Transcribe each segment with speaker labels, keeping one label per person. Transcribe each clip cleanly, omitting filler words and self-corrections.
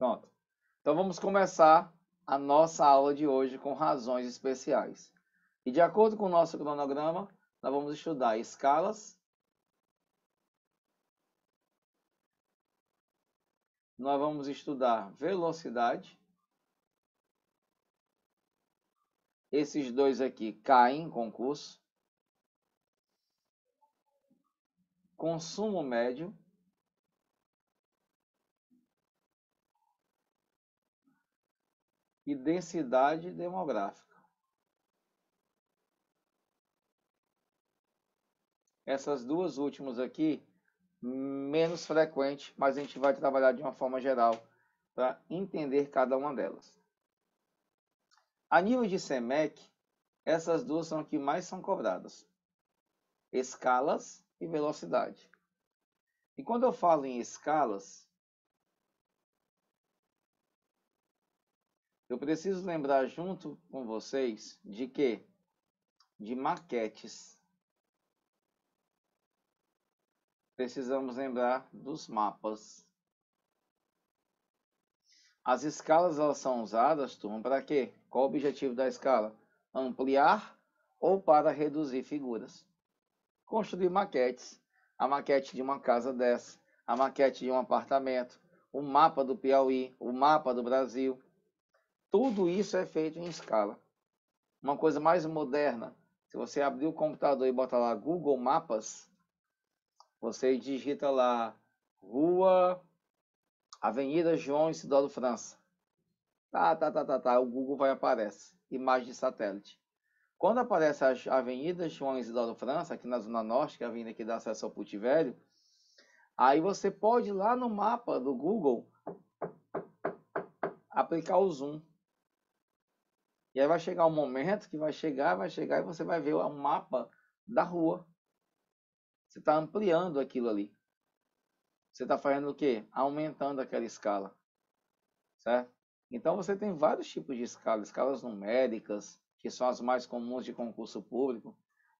Speaker 1: Pronto. Então vamos começar a nossa aula de hoje com razões especiais. E de acordo com o nosso cronograma, nós vamos estudar escalas, nós vamos estudar velocidade. Esses dois aqui caem em concurso. Consumo médio. E densidade demográfica. Essas duas últimas aqui, menos frequente, mas a gente vai trabalhar de uma forma geral para entender cada uma delas. A nível de SEMEC, essas duas são as que mais são cobradas. Escalas e velocidade. E quando eu falo em escalas, eu preciso lembrar junto com vocês de quê? De maquetes. Precisamos lembrar dos mapas. As escalas elas são usadas, turma, para quê? Qual o objetivo da escala? Ampliar ou para reduzir figuras. Construir maquetes. A maquete de uma casa dessa, a maquete de um apartamento, o mapa do Piauí, o mapa do Brasil. Tudo isso é feito em escala. Uma coisa mais moderna, se você abrir o computador e botar lá Google Mapas, você digita lá Rua Avenida João Isidoro França. O Google vai aparecer. Imagem de satélite. Quando aparece a Avenida João Isidoro França, aqui na Zona Norte, que é a avenida que dá acesso ao Puti Velho, aí você pode ir lá no mapa do Google aplicar o zoom. E aí vai chegar um momento que vai chegar e você vai ver o mapa da rua. Você está ampliando aquilo ali. Você está fazendo o quê? Aumentando aquela escala. Certo? Então você tem vários tipos de escalas. Escalas numéricas, que são as mais comuns de concurso público.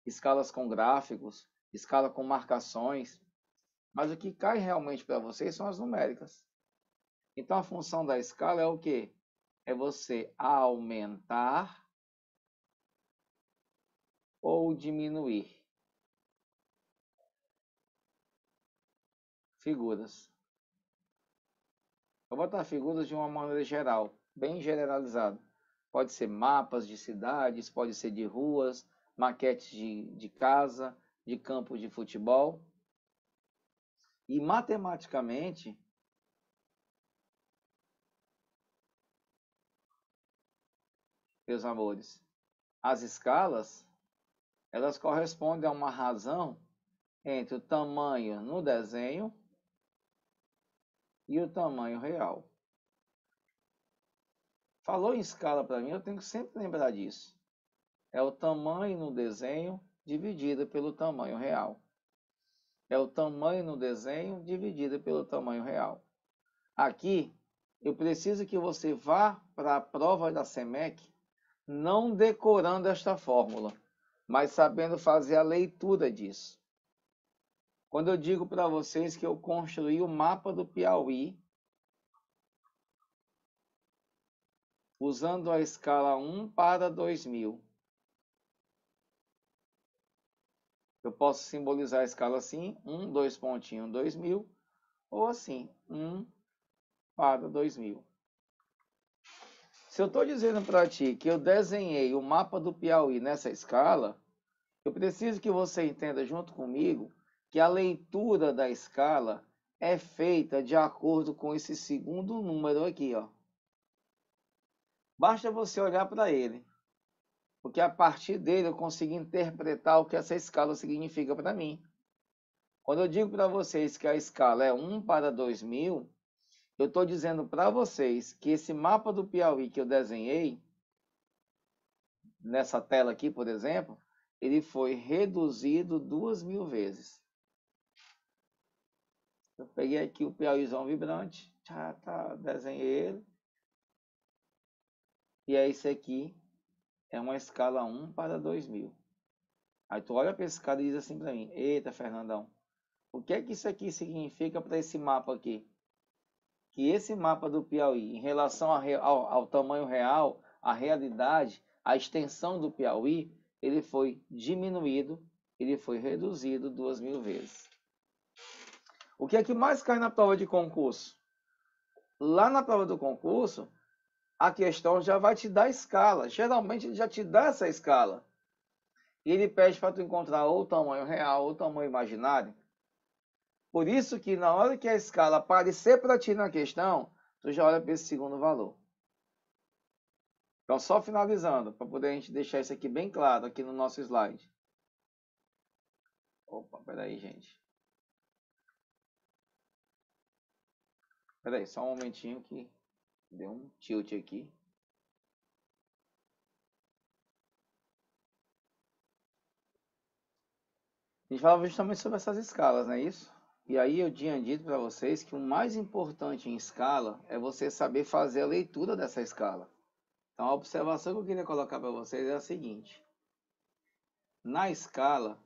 Speaker 1: Escalas com gráficos, escala com marcações. Mas o que cai realmente para vocês são as numéricas. Então a função da escala é o quê? É você aumentar ou diminuir figuras. Eu vou botar figuras de uma maneira geral, bem generalizada. Pode ser mapas de cidades, pode ser de ruas, maquetes de casa, de campos de futebol. E matematicamente, meus amores, as escalas, elas correspondem a uma razão entre o tamanho no desenho e o tamanho real. Falou em escala para mim, eu tenho que sempre lembrar disso. É o tamanho no desenho dividido pelo tamanho real. É o tamanho no desenho dividido pelo tamanho real. Aqui, eu preciso que você vá para a prova da SEMEC não decorando esta fórmula, mas sabendo fazer a leitura disso. Quando eu digo para vocês que eu construí o mapa do Piauí usando a escala 1 para 2000, eu posso simbolizar a escala assim, 1, 2 pontinhos, 2000, ou assim, 1 para 2000. Se eu estou dizendo para ti que eu desenhei o mapa do Piauí nessa escala, eu preciso que você entenda junto comigo que a leitura da escala é feita de acordo com esse segundo número aqui, ó. Basta você olhar para ele, porque a partir dele eu consigo interpretar o que essa escala significa para mim. Quando eu digo para vocês que a escala é 1 para 2000, eu estou dizendo para vocês que esse mapa do Piauí que eu desenhei, nessa tela aqui, por exemplo, ele foi reduzido 2000 vezes. Eu peguei aqui o Piauízão vibrante, desenhei ele. E é esse aqui, é uma escala 1 para 2000. Aí tu olha para esse cara e diz assim para mim, eita, Fernandão, o que é que isso aqui significa para esse mapa aqui? que esse mapa do Piauí, em relação ao tamanho real, a realidade, a extensão do Piauí, ele foi diminuído, ele foi reduzido 2.000 vezes. O que é que mais cai na prova de concurso? Lá na prova do concurso, a questão já vai te dar escala. Geralmente ele já te dá essa escala. E ele pede para tu encontrar ou o tamanho real ou o tamanho imaginário. Por isso que na hora que a escala aparecer para ti na questão, tu já olha para esse segundo valor. Então, só finalizando, para poder a gente deixar isso aqui bem claro aqui no nosso slide. Opa, peraí, gente. Peraí, só um momentinho que deu um tilt aqui. A gente falava justamente sobre essas escalas, não é isso? E aí eu tinha dito para vocês que o mais importante em escala é você saber fazer a leitura dessa escala. Então a observação que eu queria colocar para vocês é a seguinte. Na escala,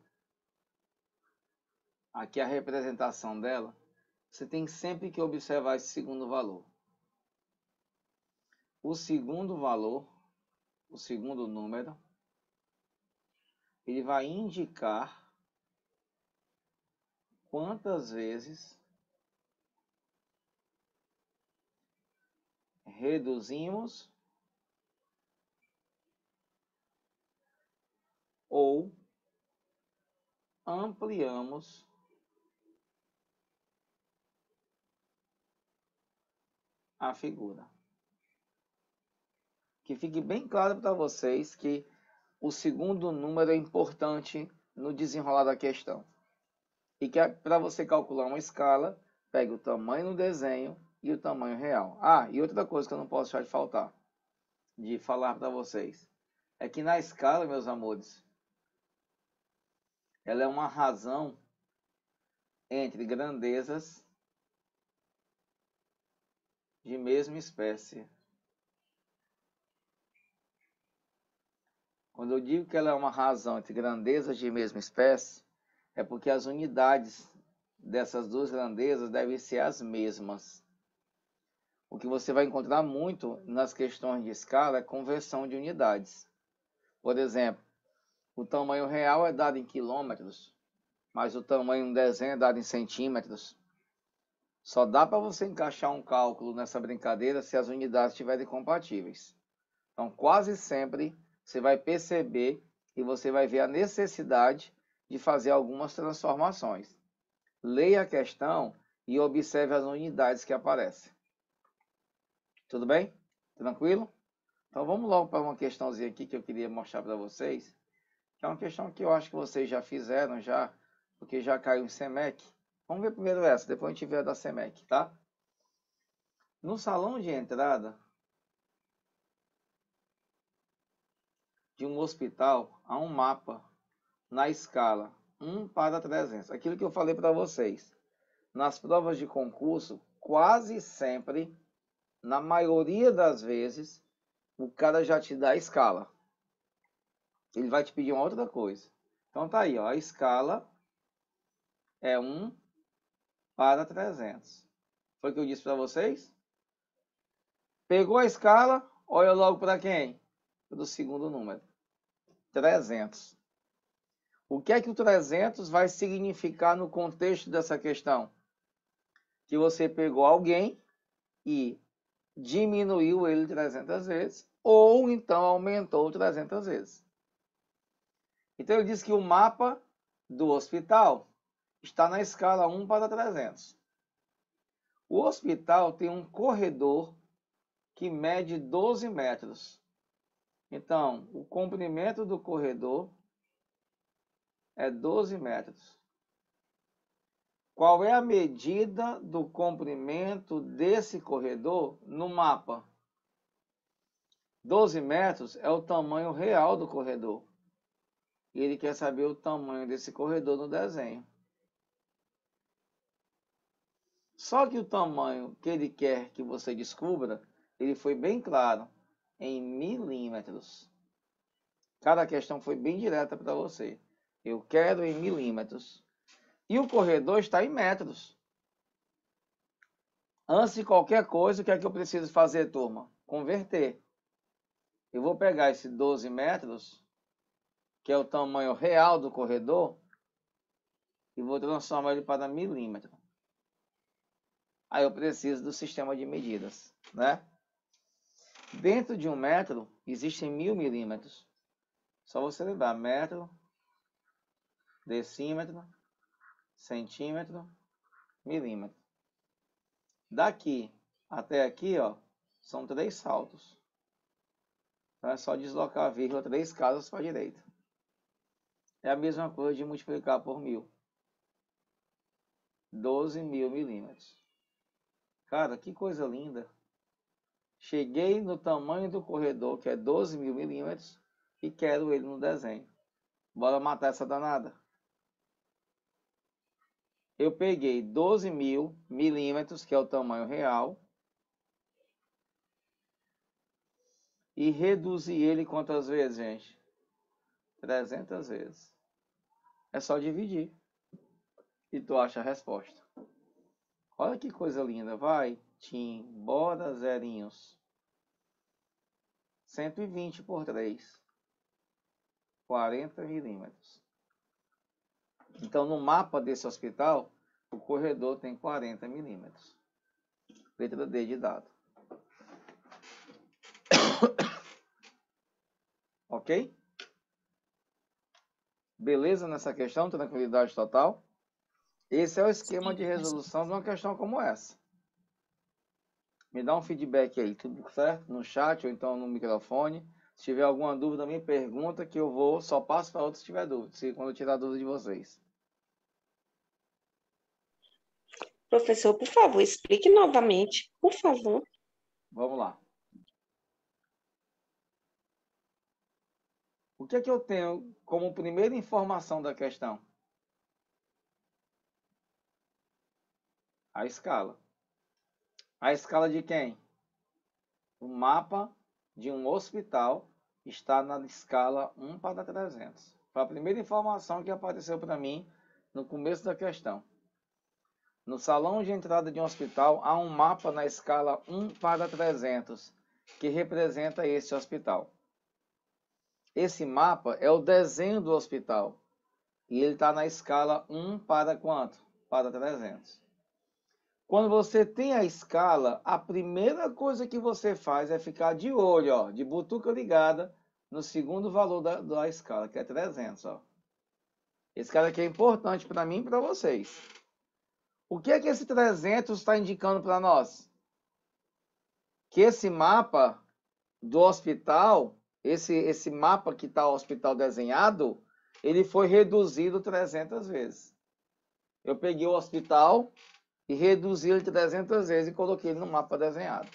Speaker 1: aqui a representação dela, você tem sempre que observar esse segundo valor. O segundo valor, o segundo número, ele vai indicar quantas vezes reduzimos ou ampliamos a figura. Que fique bem claro para vocês que o segundo número é importante no desenrolar da questão. E que para você calcular uma escala, pegue o tamanho no desenho e o tamanho real. Ah, e outra coisa que eu não posso deixar de faltar, de falar para vocês, é que na escala, meus amores, ela é uma razão entre grandezas de mesma espécie. Quando eu digo que ela é uma razão entre grandezas de mesma espécie, é porque as unidades dessas duas grandezas devem ser as mesmas. O que você vai encontrar muito nas questões de escala é conversão de unidades. Por exemplo, o tamanho real é dado em quilômetros, mas o tamanho do desenho é dado em centímetros. Só dá para você encaixar um cálculo nessa brincadeira se as unidades estiverem compatíveis. Então, quase sempre você vai perceber e você vai ver a necessidade de fazer algumas transformações. Leia a questão e observe as unidades que aparecem. Tudo bem? Tranquilo? Então vamos logo para uma questãozinha aqui que eu queria mostrar para vocês, que é uma questão que eu acho que vocês já fizeram, porque já caiu em SEMEC. Vamos ver primeiro essa, depois a gente vê a da SEMEC, tá? No salão de entrada de um hospital, há um mapa na escala 1:300. Aquilo que eu falei para vocês. Nas provas de concurso, quase sempre, na maioria das vezes, o cara já te dá a escala. Ele vai te pedir uma outra coisa. Então tá aí, ó, a escala é 1:300. Foi o que eu disse para vocês? Pegou a escala, olha logo para quem? Do segundo número. 300. O que é que o 300 vai significar no contexto dessa questão? Que você pegou alguém e diminuiu ele 300 vezes, ou então aumentou 300 vezes. Então ele diz que o mapa do hospital está na escala 1:300. O hospital tem um corredor que mede 12 metros. Então, o comprimento do corredor é 12 metros. Qual é a medida do comprimento desse corredor no mapa? 12 metros é o tamanho real do corredor. E ele quer saber o tamanho desse corredor no desenho. Só que o tamanho que ele quer que você descubra, ele foi bem claro, em milímetros. Cada questão foi bem direta para você. Eu quero em milímetros. E o corredor está em metros. Antes de qualquer coisa, o que é que eu preciso fazer, turma? Converter. Eu vou pegar esse 12 metros, que é o tamanho real do corredor, e vou transformar ele para milímetro. Aí eu preciso do sistema de medidas, né? Dentro de 1 metro, existem 1000 milímetros. Só você lembrar, metro, decímetro, centímetro, milímetro. Daqui até aqui, ó, são 3 saltos. Então é só deslocar a vírgula 3 casas para a direita. É a mesma coisa de multiplicar por 1000. 12.000 milímetros. Cara, que coisa linda. Cheguei no tamanho do corredor, que é 12.000 milímetros, e quero ele no desenho. Bora matar essa danada. Eu peguei 12.000 milímetros, que é o tamanho real, e reduzi ele quantas vezes, gente? 300 vezes. É só dividir. E tu acha a resposta. Olha que coisa linda. Vai, Tim, bora, zerinhos. 120 por 3. 40 milímetros. Então, no mapa desse hospital, o corredor tem 40 milímetros. Letra D de dado. Ok? Beleza nessa questão? Tranquilidade total? Esse é o esquema de resolução de uma questão como essa. Me dá um feedback aí, tudo certo? No chat ou então no microfone. Se tiver alguma dúvida, me pergunta que eu vou, só passo para outros se tiver dúvida, quando eu tirar a dúvida de vocês.
Speaker 2: Professor, por favor, explique novamente, por favor.
Speaker 1: Vamos lá. O que é que eu tenho como primeira informação da questão? A escala. A escala de quem? O mapa de um hospital está na escala 1 para 300. Foi a primeira informação que apareceu para mim no começo da questão. No salão de entrada de um hospital há um mapa na escala 1 para 300, que representa esse hospital. Esse mapa é o desenho do hospital. E ele está na escala 1 para quanto? Para 300. Quando você tem a escala, a primeira coisa que você faz é ficar de olho, ó, de butuca ligada, no segundo valor da escala, que é 300. Ó. Esse cara aqui é importante para mim e para vocês. O que é que esse 300 está indicando para nós? Que esse mapa do hospital, esse mapa que está o hospital desenhado, ele foi reduzido 300 vezes. Eu peguei o hospital e reduzi ele 300 vezes e coloquei ele no mapa desenhado.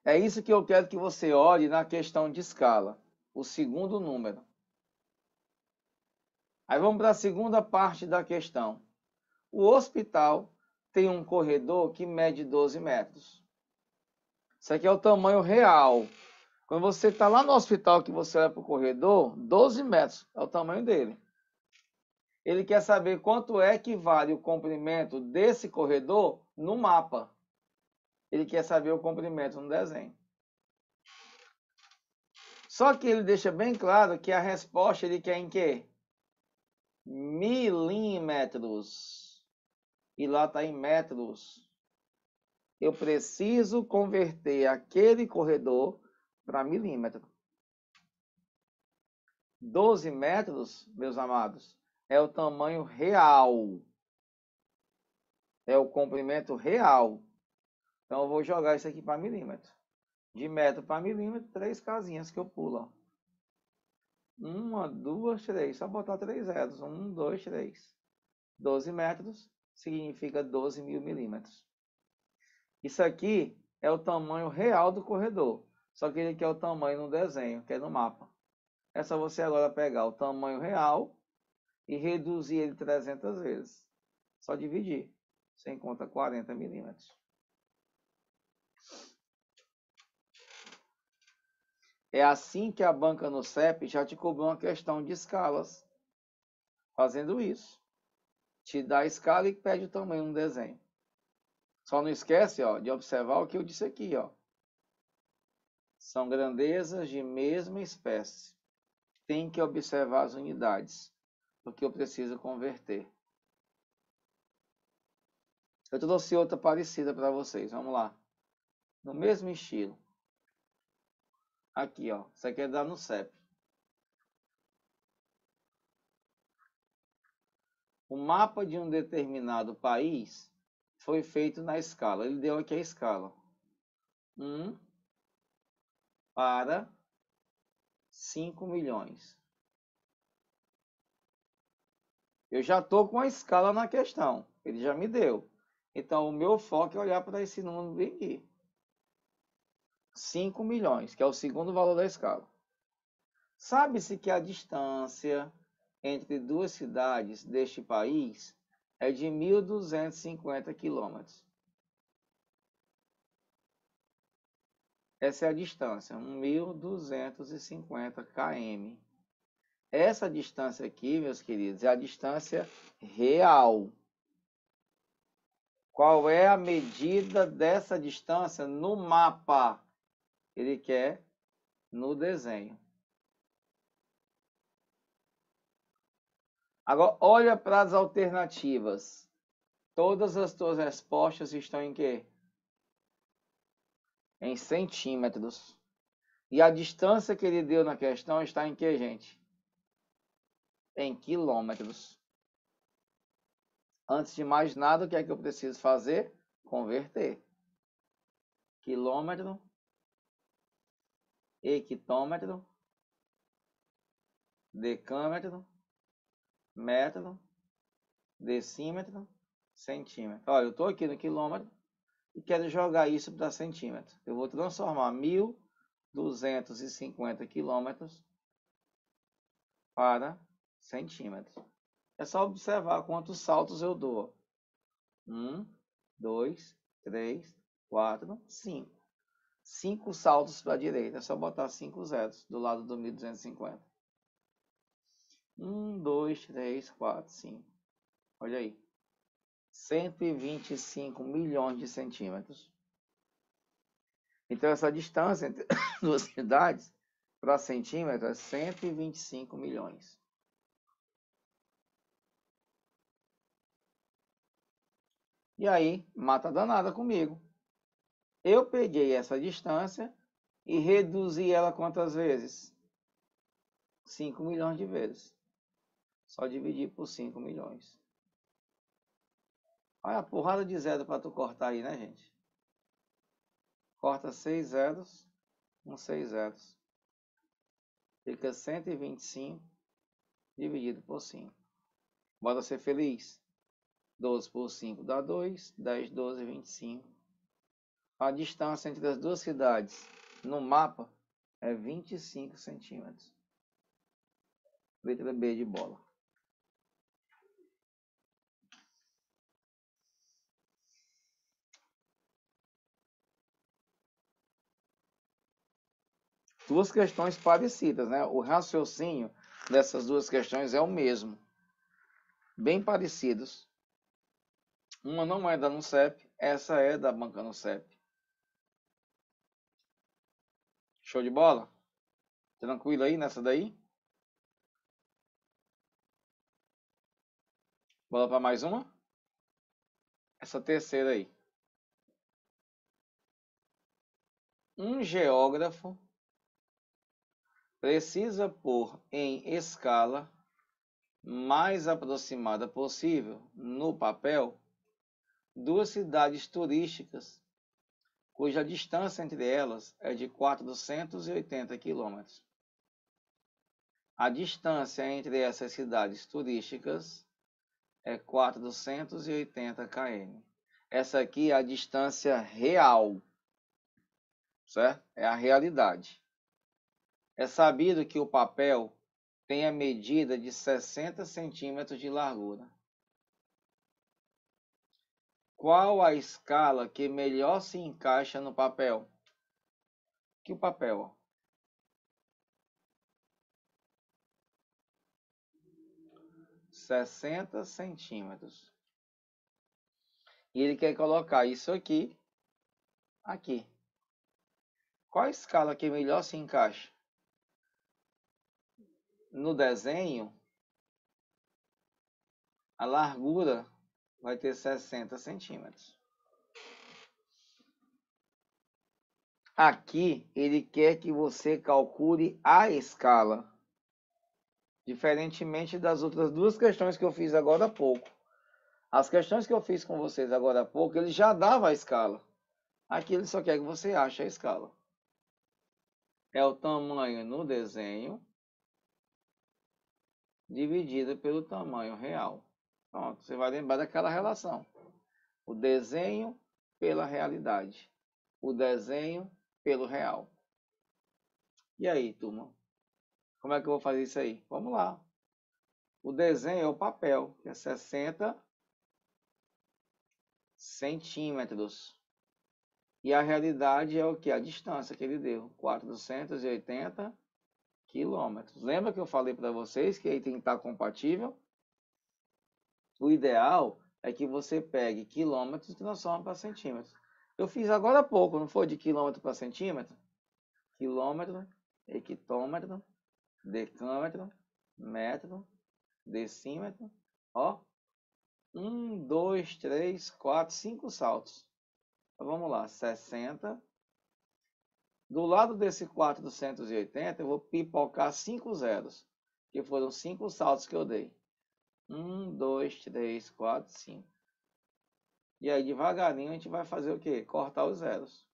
Speaker 1: É isso que eu quero que você olhe na questão de escala, o segundo número. Aí vamos para a segunda parte da questão. O hospital tem um corredor que mede 12 metros. Isso aqui é o tamanho real. Quando você está lá no hospital que você olha para o corredor, 12 metros é o tamanho dele. Ele quer saber quanto é que vale o comprimento desse corredor no mapa. Ele quer saber o comprimento no desenho. Só que ele deixa bem claro que a resposta ele quer em quê? Milímetros. E lá está em metros. Eu preciso converter aquele corredor para milímetro. 12 metros, meus amados, é o tamanho real. É o comprimento real. Então eu vou jogar isso aqui para milímetro. De metro para milímetro, 3 casinhas que eu pulo. 1, 2, 3. Só botar 3 zeros. 1, 2, 3. 12 metros significa 12.000 milímetros. Isso aqui é o tamanho real do corredor. Só que ele quer o tamanho no desenho, que é no mapa. É só você agora pegar o tamanho real e reduzir ele 300 vezes. Só dividir. Você encontra 40 milímetros. É assim que a banca no CEP já te cobrou uma questão de escalas. Fazendo isso. Te dá a escala e pede o tamanho no desenho. Só não esquece, ó, de observar o que eu disse aqui, ó. São grandezas de mesma espécie. Tem que observar as unidades, porque eu preciso converter. Eu trouxe outra parecida para vocês. Vamos lá. No mesmo estilo. Aqui, ó. Isso aqui é dar no CEP. O mapa de um determinado país foi feito na escala. Ele deu aqui a escala. 1 para 5 milhões. Eu já estou com a escala na questão. Ele já me deu. Então, o meu foco é olhar para esse número bem aqui. 5 milhões, que é o segundo valor da escala. Sabe-se que a distância entre duas cidades deste país é de 1.250 quilômetros. Essa é a distância, 1.250 km. Essa distância aqui, meus queridos, é a distância real. Qual é a medida dessa distância no mapa? Ele quer no desenho. Agora, olha para as alternativas. Todas as tuas respostas estão em quê? Em centímetros. E a distância que ele deu na questão está em quê, gente? Em quilômetros. Antes de mais nada, o que é que eu preciso fazer? Converter. Quilômetro, hectômetro, decâmetro, metro, decímetro, centímetro. Olha, eu estou aqui no quilômetro e quero jogar isso para centímetro. Eu vou transformar 1.250 quilômetros para centímetros. É só observar quantos saltos eu dou. 1, 2, 3, 4, 5. 5 saltos para a direita. É só botar 5 zeros do lado do 1.250. 1, 2, 3, 4, 5. Olha aí. 125 milhões de centímetros. Então, essa distância entre duas cidades para centímetro é 125 milhões. E aí, mata danada comigo. Eu peguei essa distância e reduzi ela quantas vezes? 5 milhões de vezes. Só dividir por 5 milhões. Olha a porrada de zero para tu cortar aí, né, gente? Corta 6 zeros, 6 zeros. Fica 125 dividido por 5. Bora ser feliz. 12 por 5 dá 2, 10, 12, 25. A distância entre as duas cidades no mapa é 25 centímetros. Letra B de bola. Duas questões parecidas, né? O raciocínio dessas duas questões é o mesmo. Bem parecidos. Uma não é da NUCEP, essa é da banca NUCEP. Show de bola? Tranquilo aí nessa daí? Bola para mais uma? Essa terceira aí. Um geógrafo precisa pôr em escala mais aproximada possível no papel duas cidades turísticas cuja distância entre elas é de 480 quilômetros. A distância entre essas cidades turísticas é 480 km. Essa aqui é a distância real, certo? É a realidade. É sabido que o papel tem a medida de 60 centímetros de largura. Qual a escala que melhor se encaixa no papel? Que o papel, ó. 60 centímetros. E ele quer colocar isso aqui. Qual a escala que melhor se encaixa? No desenho, a largura vai ter 60 centímetros. Aqui, ele quer que você calcule a escala. Diferentemente das outras duas questões que eu fiz agora há pouco. As questões que eu fiz com vocês agora há pouco, ele já dava a escala. Aqui ele só quer que você ache a escala. É o tamanho no desenho dividido pelo tamanho real. Pronto, você vai lembrar daquela relação. O desenho pela realidade. O desenho pelo real. E aí, turma? Como é que eu vou fazer isso aí? Vamos lá. O desenho é o papel, que é 60 centímetros. E a realidade é o que? A distância que ele deu, 480 quilômetros. Lembra que eu falei para vocês que aí tem que estar compatível? O ideal é que você pegue quilômetros e transforme para centímetros. Eu fiz agora há pouco, não foi de quilômetro para centímetro? Quilômetro, hectômetro, decâmetro, metro, decímetro. Ó, 1, 2, 3, 4, 5 saltos. Então, vamos lá, 60. Do lado desse 480, eu vou pipocar 5 zeros, que foram 5 saltos que eu dei. 1, 2, 3, 4, 5. E aí, devagarinho, a gente vai fazer o quê? Cortar os zeros.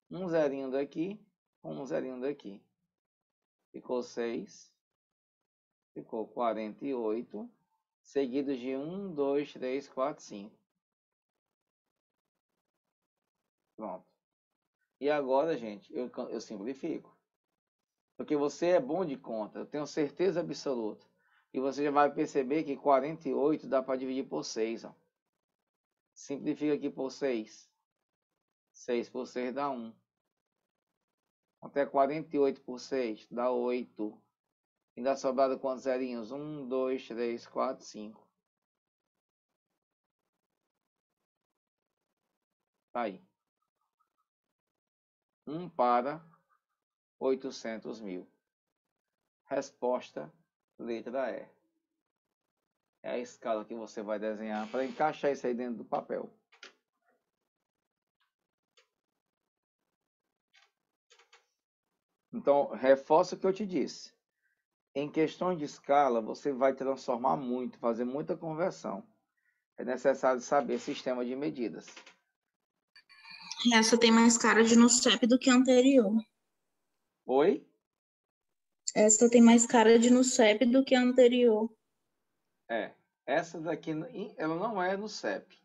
Speaker 1: Um zerinho daqui, um zerinho daqui. Ficou 6. Ficou 48. Seguidos de 1, 2, 3, 4, 5. Pronto. E agora, gente, eu simplifico. Porque você é bom de conta, eu tenho certeza absoluta. E você já vai perceber que 48 dá para dividir por 6. Ó. Simplifica aqui por 6. 6 por 6 dá 1. Até 48 por 6 dá 8. Ainda sobrado quantos zerinhos? 1, 2, 3, 4, 5. Tá aí. 1 para 800 mil. Resposta, letra E. É a escala que você vai desenhar para encaixar isso aí dentro do papel. Então, reforço o que eu te disse. Em questões de escala, você vai transformar muito, fazer muita conversão. É necessário saber sistema de medidas.
Speaker 3: Essa tem mais cara de NUCEP do que a anterior.
Speaker 1: Oi?
Speaker 3: Essa tem mais cara de NUCEP do que a anterior.
Speaker 1: É. Essa daqui, ela não é no CEP.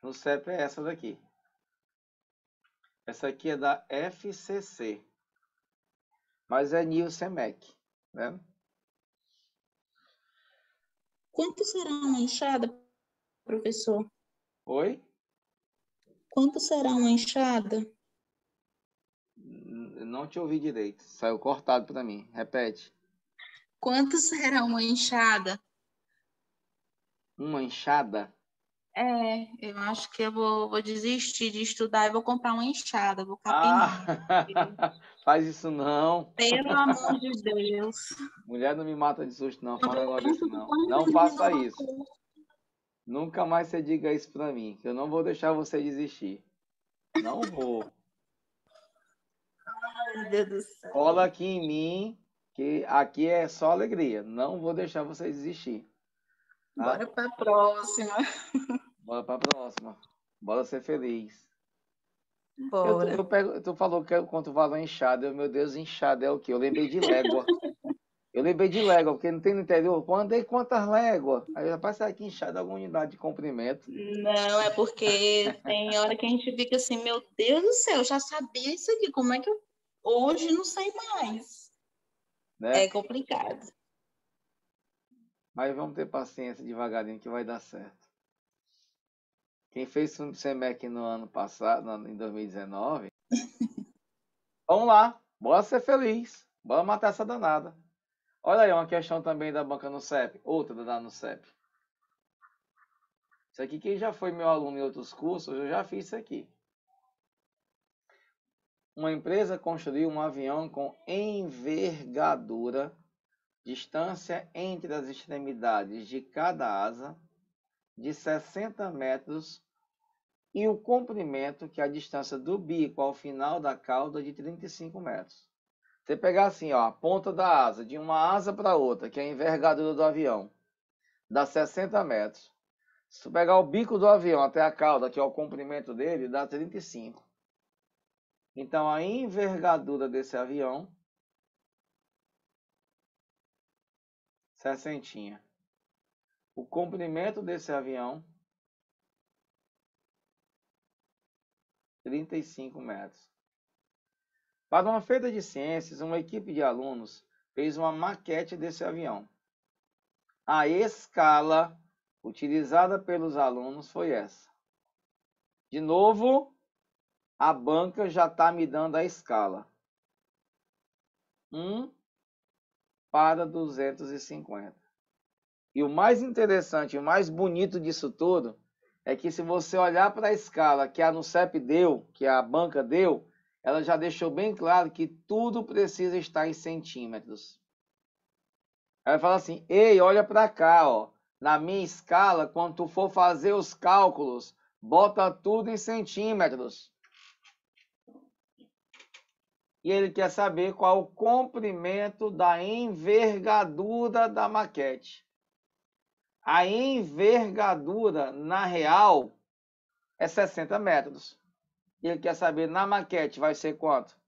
Speaker 1: No CEP é essa daqui. Essa aqui é da FCC. Mas é Nielsen-Mac, né?
Speaker 3: Quanto será uma enxada, professor?
Speaker 1: Oi?
Speaker 3: Quanto será uma enxada?
Speaker 1: Não te ouvi direito. Saiu cortado para mim. Repete.
Speaker 3: Quanto será uma enxada?
Speaker 1: Uma enxada?
Speaker 3: Eu acho que eu vou desistir de estudar e vou comprar uma enxada, vou capinar.
Speaker 1: Faz isso não.
Speaker 3: Pelo amor de Deus.
Speaker 1: Mulher não me mata de susto não, fala um negócio desse não. Não faça isso. Nunca mais você diga isso pra mim, que eu não vou deixar você desistir. Não vou.
Speaker 3: Ai, meu Deus do céu.
Speaker 1: Cola aqui em mim, que aqui é só alegria. Não vou deixar você desistir. Tá?
Speaker 3: Bora pra próxima.
Speaker 1: Bora pra próxima. Bora ser feliz.
Speaker 3: Bora.
Speaker 1: Tu falou que quanto vale a enxada. Meu Deus, enxada é o quê? Eu lembrei de légua. Porque não tem no interior. Pô, andei quantas léguas? Aí já passa aqui enxada alguma unidade de comprimento.
Speaker 3: Não, é porque tem hora que a gente fica assim, meu Deus do céu, eu já sabia isso aqui, como é que eu hoje não sei mais?
Speaker 1: Né?
Speaker 3: É complicado.
Speaker 1: Mas vamos ter paciência devagarinho que vai dar certo. Quem fez o CMEC no ano passado, em 2019, vamos lá, bora ser feliz, bora matar essa danada. Olha aí, uma questão também da banca no CEP, outra da no CEP. Isso aqui, quem já foi meu aluno em outros cursos, eu já fiz isso aqui. Uma empresa construiu um avião com envergadura, distância entre as extremidades de cada asa, de 60 metros e o comprimento, que é a distância do bico ao final da cauda, de 35 metros. Você pegar assim, ó, a ponta da asa, de uma asa para outra, que é a envergadura do avião, dá 60 metros. Se tu pegar o bico do avião até a cauda, que é o comprimento dele, dá 35. Então, a envergadura desse avião, 60. O comprimento desse avião, 35 metros. Para uma feira de ciências, uma equipe de alunos fez uma maquete desse avião. A escala utilizada pelos alunos foi essa. De novo, a banca já está me dando a escala. 1 para 250. E o mais interessante, o mais bonito disso tudo, é que se você olhar para a escala que a NUCEP deu, que a banca deu, ela já deixou bem claro que tudo precisa estar em centímetros. Ela fala assim, ei, olha para cá, ó. Na minha escala, quando tu for fazer os cálculos, bota tudo em centímetros. E ele quer saber qual o comprimento da envergadura da maquete. A envergadura, na real, é 60 metros. E ele quer saber, na maquete, vai ser quanto?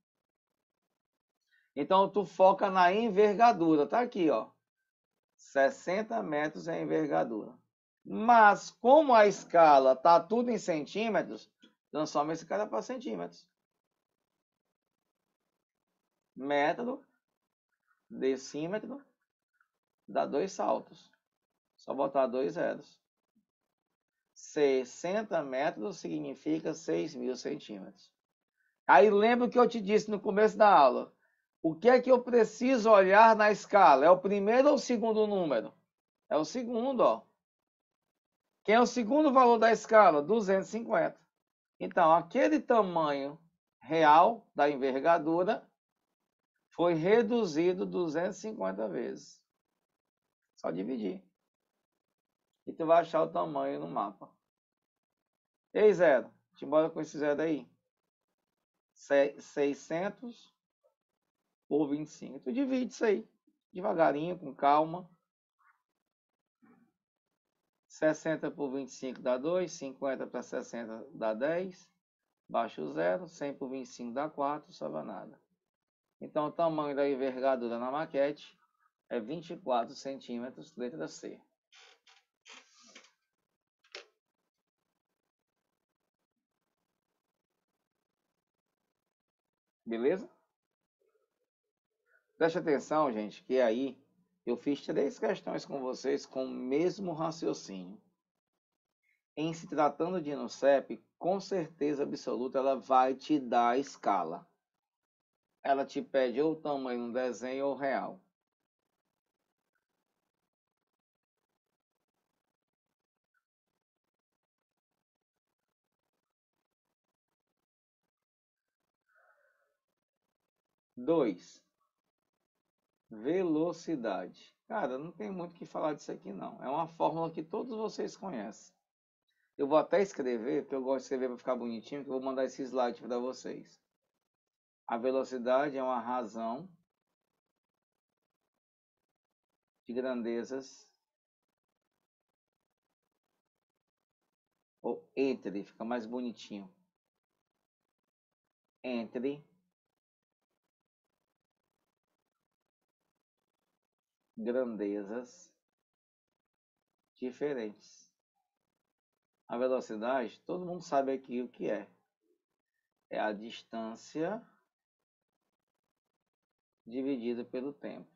Speaker 1: Então, tu foca na envergadura. Tá aqui, ó. 60 metros é a envergadura. Mas, como a escala tá tudo em centímetros, transforma esse cara para centímetros. Metro, decímetro, dá 2 saltos. Só botar 2 zeros. 60 metros significa 6.000 centímetros. Aí lembra o que eu te disse no começo da aula. O que é que eu preciso olhar na escala? É o primeiro ou o segundo número? É o segundo, ó. Quem é o segundo valor da escala? 250. Então, aquele tamanho real da envergadura foi reduzido 250 vezes. Só dividir. E tu vai achar o tamanho no mapa. Ei, zero. Te embora com esse zero aí. 600 por 25. Tu divide isso aí. Devagarinho, com calma. 60 por 25 dá 2. 50 para 60 dá 10. Baixa o zero. 100 por 25 dá 4. Sobra nada. Então, o tamanho da envergadura na maquete é 24 centímetros, letra C. Beleza? Preste atenção, gente, que aí eu fiz 3 questões com vocês com o mesmo raciocínio. Em se tratando de NUCEP, com certeza absoluta ela vai te dar a escala. Ela te pede ou o tamanho no desenho ou real. Dois, velocidade. Cara, não tem muito o que falar disso aqui não. É uma fórmula que todos vocês conhecem. Eu vou até escrever, porque eu gosto de escrever para ficar bonitinho, que eu vou mandar esse slide para vocês. A velocidade é uma razão de grandezas, ou entre, fica mais bonitinho. Entre grandezas diferentes. A velocidade, todo mundo sabe aqui o que é. É a distância dividida pelo tempo.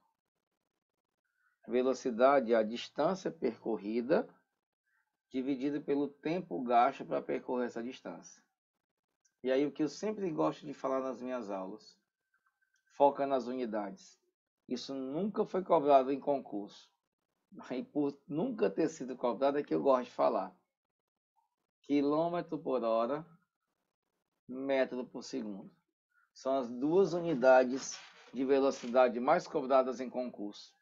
Speaker 1: A velocidade é a distância percorrida dividida pelo tempo gasto para percorrer essa distância. E aí o que eu sempre gosto de falar nas minhas aulas, foca nas unidades. Isso nunca foi cobrado em concurso. E por nunca ter sido cobrado é que eu gosto de falar. quilômetro por hora, metro por segundo. São as duas unidades de velocidade mais cobradas em concurso.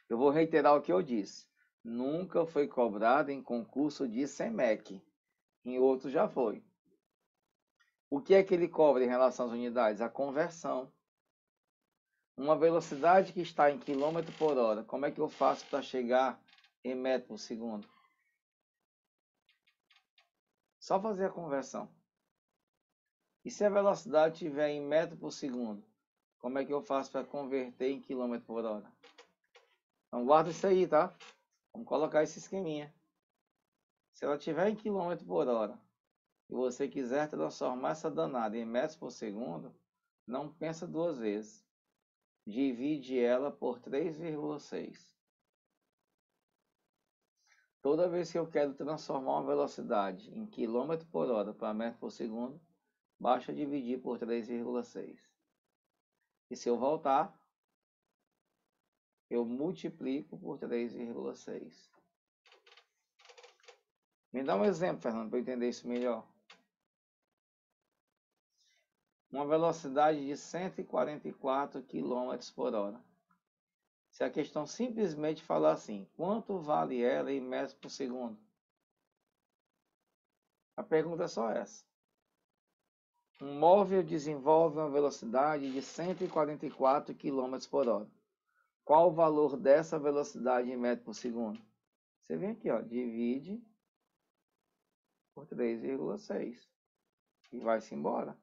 Speaker 1: Eu vou reiterar o que eu disse. Nunca foi cobrado em concurso de SEMEC. Em outros já foi. O que é que ele cobra em relação às unidades? A conversão. Uma velocidade que está em quilômetro por hora, como é que eu faço para chegar em metro por segundo? Só fazer a conversão. E se a velocidade estiver em metro por segundo, como é que eu faço para converter em quilômetro por hora? Então guarda isso aí, tá? Vamos colocar esse esqueminha. Se ela estiver em quilômetro por hora e você quiser transformar essa danada em metros por segundo, não pensa duas vezes. Divide ela por 3,6. Toda vez que eu quero transformar uma velocidade em quilômetro por hora para metro por segundo, basta dividir por 3,6. E se eu voltar, eu multiplico por 3,6. Me dá um exemplo, Fernando, para eu entender isso melhor. Uma velocidade de 144 km por hora. Se a questão simplesmente falar assim, quanto vale ela em metros por segundo? A pergunta é só essa. Um móvel desenvolve uma velocidade de 144 km por hora. Qual o valor dessa velocidade em metros por segundo? Você vem aqui, ó, divide por 3,6 e vai-se embora.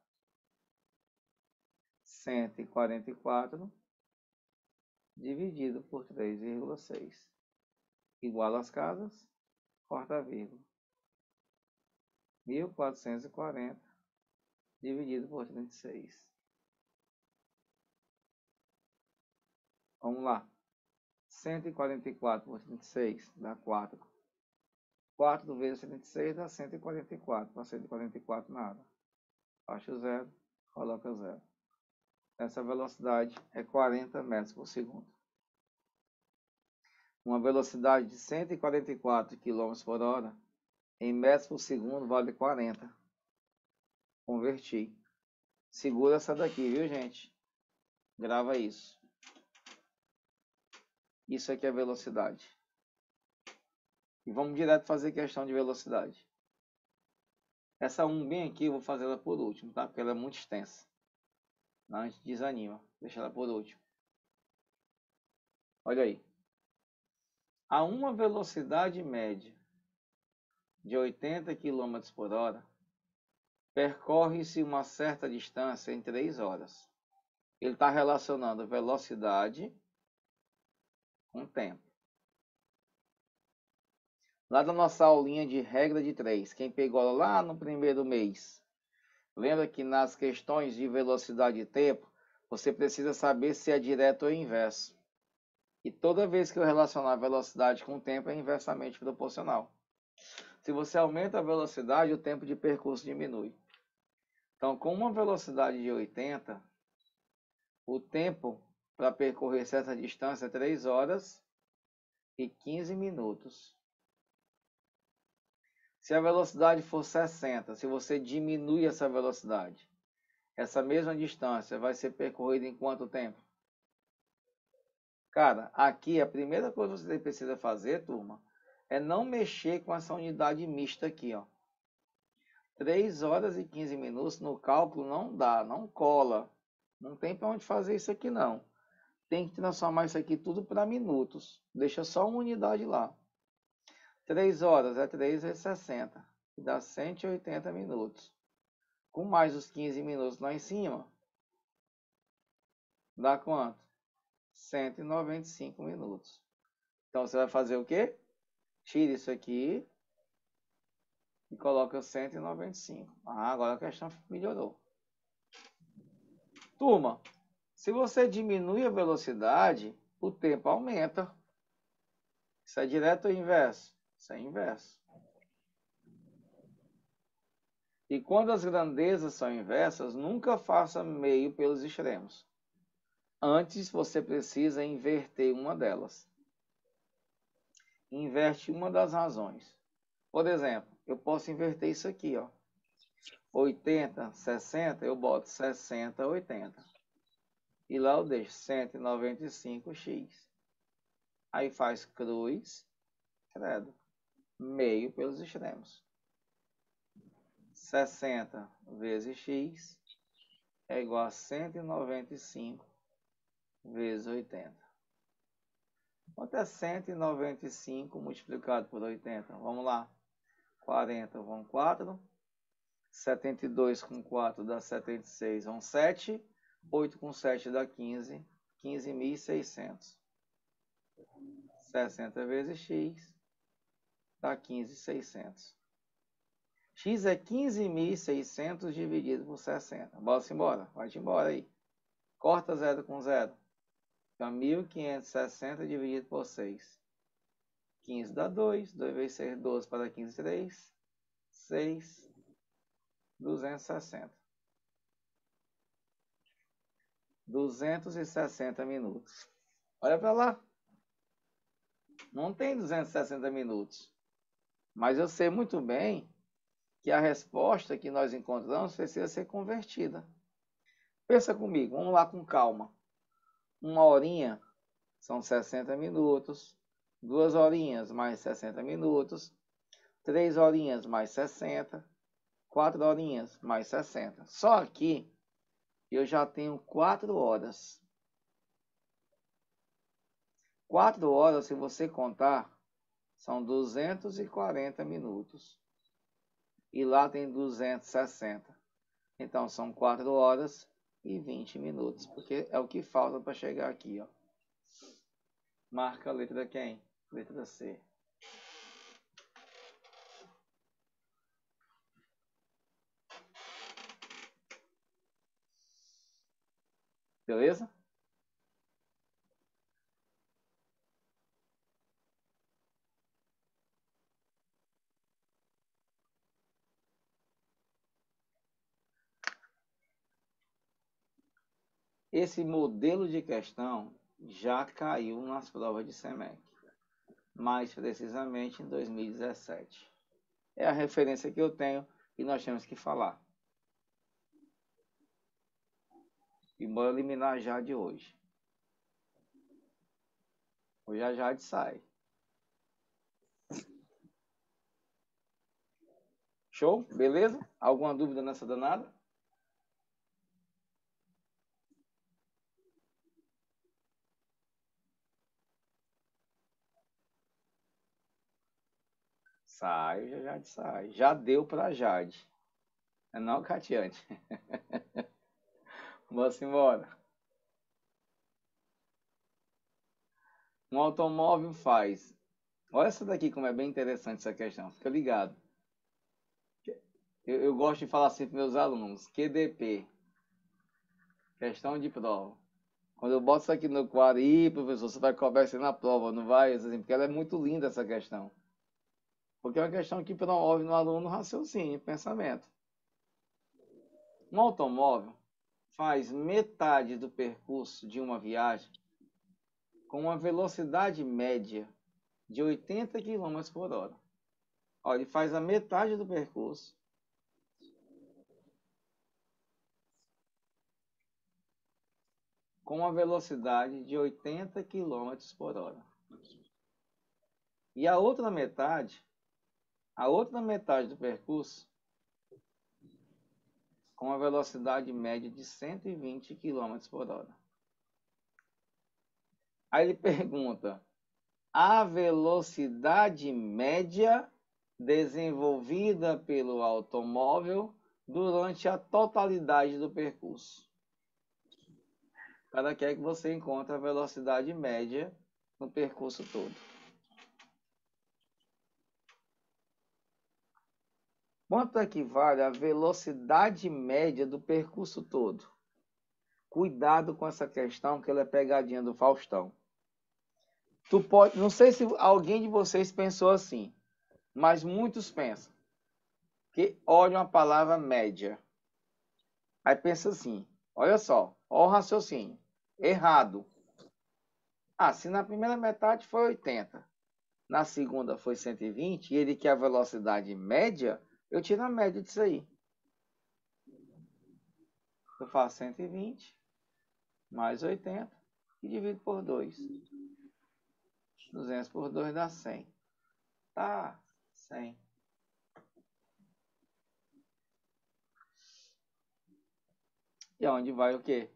Speaker 1: 144 dividido por 3,6 igual às casas, corta a vírgula. 1.440 dividido por 36. Vamos lá. 144 por 36 dá 4. 4 vezes 36 dá 144. Para 144 nada. Baixa o zero, coloca zero. Essa velocidade é 40 metros por segundo. Uma velocidade de 144 km por hora em metros por segundo vale 40. Converti. Segura essa daqui, viu, gente? Grava isso. Isso aqui é velocidade. E vamos direto fazer questão de velocidade. Essa 1 bem aqui eu vou fazer ela por último, tá? Porque ela é muito extensa. Não, a gente desanima. Deixa ela por último. Olha aí. A uma velocidade média de 80 km por hora, percorre-se uma certa distância em 3 horas. Ele está relacionando velocidade com tempo. Lá da nossa aulinha de regra de 3, quem pegou lá no primeiro mês, lembra que nas questões de velocidade e tempo, você precisa saber se é direto ou inverso. E toda vez que eu relacionar velocidade com tempo, é inversamente proporcional. Se você aumenta a velocidade, o tempo de percurso diminui. Então, com uma velocidade de 80, o tempo para percorrer certa distância é 3 horas e 15 minutos. Se a velocidade for 60, se você diminui essa velocidade, essa mesma distância vai ser percorrida em quanto tempo? Cara, aqui a primeira coisa que você precisa fazer, turma, é não mexer com essa unidade mista aqui, ó. 3 horas e 15 minutos no cálculo não dá, não cola. Não tem para onde fazer isso aqui, não. Tem que transformar isso aqui tudo para minutos. Deixa só uma unidade lá. 3 horas é 3 vezes 60, que dá 180 minutos. Com mais os 15 minutos lá em cima, dá quanto? 195 minutos. Então, você vai fazer o quê? Tira isso aqui e coloca 195. Ah, agora a questão melhorou. Turma, se você diminui a velocidade, o tempo aumenta. Isso é direto ou inverso? Isso é inverso. E quando as grandezas são inversas, nunca faça meio pelos extremos. Antes, você precisa inverter uma delas. Inverte uma das razões. Por exemplo, eu posso inverter isso aqui, ó. 80, 60, eu boto 60, 80. E lá eu deixo 195x. Aí faz cruz, credo, meio pelos extremos. 60 vezes x é igual a 195 vezes 80. Quanto é 195 multiplicado por 80? Vamos lá. 40 vão 4. 72 com 4 dá 76, vão 7. 8 com 7 dá 15. 15.600. 60 vezes x dá 15.600. X é 15.600 dividido por 60. Bora-se embora. Vai-te embora aí. Corta 0 com 0. Então, 1.560 dividido por 6. 15 dá 2. 2 vezes 6, 12 para 15, 3. 6. 260. 260 minutos. Olha para lá. Não tem 260 minutos. Mas eu sei muito bem que a resposta que nós encontramos precisa ser convertida. Pensa comigo, vamos lá com calma. 1 horinha são 60 minutos. 2 horinhas mais 60 minutos. 3 horinhas mais 60. 4 horinhas mais 60. Só aqui eu já tenho 4 horas. 4 horas, se você contar, são 240 minutos. E lá tem 260. Então, são 4 horas e 20 minutos. Porque é o que falta para chegar aqui, ó. Marca a letra quem? Letra C. Beleza? Esse modelo de questão já caiu nas provas de SEMEC, mais precisamente em 2017. É a referência que eu tenho e nós temos que falar. E bora eliminar já de hoje. Hoje a Jade sai. Show? Beleza? Alguma dúvida nessa danada? Sai, já Jade sai. Já deu para Jade. Não, Catiante? Vamos embora. Um automóvel faz. Olha essa daqui como é bem interessante essa questão. Fica ligado. Eu gosto de falar assim para meus alunos. QDP. Questão de prova. Quando eu boto isso aqui no quadro, professor, você vai cobrar isso na prova, não vai? Assim, porque ela é muito linda essa questão. Porque é uma questão que promove no aluno raciocínio, pensamento. Um automóvel faz metade do percurso de uma viagem com uma velocidade média de 80 km por hora. Ó, ele faz a metade do percurso com uma velocidade de 80 km por hora. E a outra metade do percurso com uma velocidade média de 120 km por hora. Aí ele pergunta, a velocidade média desenvolvida pelo automóvel durante a totalidade do percurso. O cara quer que você encontre a velocidade média no percurso todo. Quanto equivale a velocidade média do percurso todo? Cuidado com essa questão, que ela é pegadinha do Faustão. Não sei se alguém de vocês pensou assim, mas muitos pensam. Que olham a palavra média. Aí pensa assim, olha só, olha o raciocínio. Errado. Se na primeira metade foi 80, na segunda foi 120, e ele quer a velocidade média, eu tiro a média disso aí. Eu faço 120 mais 80 e divido por 2. 200 por 2 dá 100. Tá, 100. E aonde vai o quê?